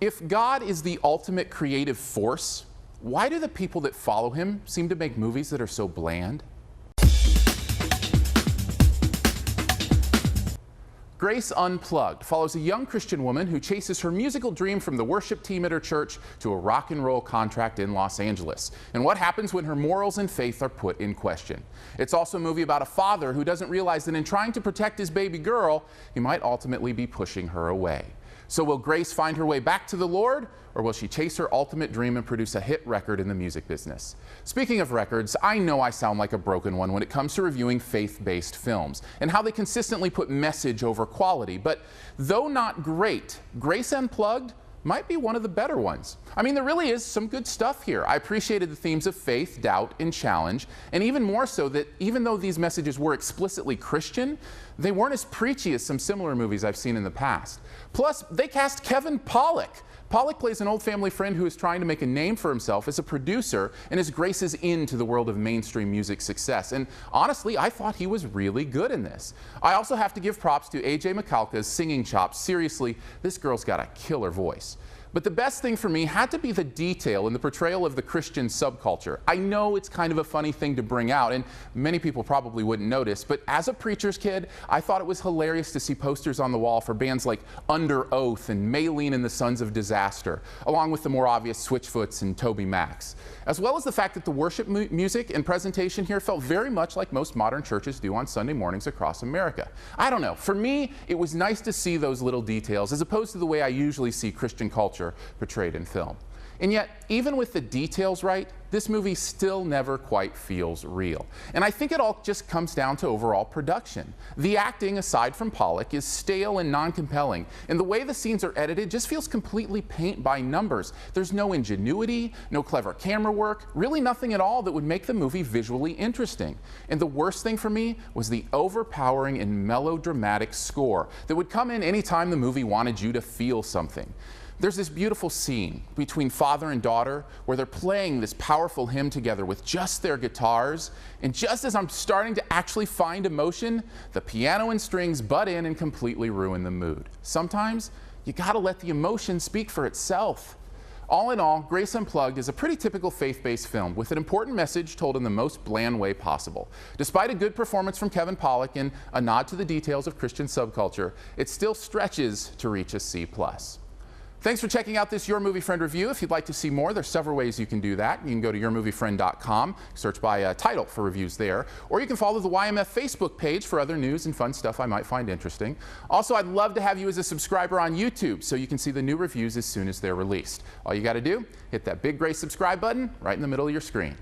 If God is the ultimate creative force, why do the people that follow him seem to make movies that are so bland? Grace Unplugged follows a young Christian woman who chases her musical dream from the worship team at her church to a rock and roll contract in Los Angeles, and what happens when her morals and faith are put in question. It's also a movie about a father who doesn't realize that in trying to protect his baby girl, he might ultimately be pushing her away. So will Grace find her way back to the Lord, or will she chase her ultimate dream and produce a hit record in the music business? Speaking of records, I know I sound like a broken one when it comes to reviewing faith-based films and how they consistently put message over quality, but though not great, Grace Unplugged might be one of the better ones. I mean, there really is some good stuff here. I appreciated the themes of faith, doubt, and challenge, and even more so that even though these messages were explicitly Christian, they weren't as preachy as some similar movies I've seen in the past. Plus, they cast Kevin Pollak. Pollak plays an old family friend who is trying to make a name for himself as a producer and as Grace is into the world of mainstream music success. And honestly, I thought he was really good in this. I also have to give props to AJ McCalca's singing chops. Seriously, this girl's got a killer voice. But the best thing for me had to be the detail in the portrayal of the Christian subculture. I know it's kind of a funny thing to bring out, and many people probably wouldn't notice, but as a preacher's kid, I thought it was hilarious to see posters on the wall for bands like Under Oath and Maylene and the Sons of Disaster, along with the more obvious Switchfoots and Toby Max. As well as the fact that the worship music and presentation here felt very much like most modern churches do on Sunday mornings across America. I don't know, for me, it was nice to see those little details as opposed to the way I usually see Christian culture portrayed in film. And yet, even with the details right, this movie still never quite feels real. And I think it all just comes down to overall production. The acting, aside from Pollak, is stale and non-compelling, and the way the scenes are edited just feels completely paint by numbers. There's no ingenuity, no clever camera work, really nothing at all that would make the movie visually interesting. And the worst thing for me was the overpowering and melodramatic score that would come in anytime the movie wanted you to feel something. There's this beautiful scene between father and daughter where they're playing this powerful hymn together with just their guitars, and just as I'm starting to actually find emotion, the piano and strings butt in and completely ruin the mood. Sometimes you gotta let the emotion speak for itself. All in all, Grace Unplugged is a pretty typical faith-based film with an important message told in the most bland way possible. Despite a good performance from Kevin Pollak and a nod to the details of Christian subculture, it still stretches to reach a C+. Thanks for checking out this Your Movie Friend review. If you'd like to see more, there's several ways you can do that. You can go to yourmoviefriend.com, search by title for reviews there, or you can follow the YMF Facebook page for other news and fun stuff I might find interesting. Also, I'd love to have you as a subscriber on YouTube so you can see the new reviews as soon as they're released. All you got to do, hit that big gray subscribe button right in the middle of your screen.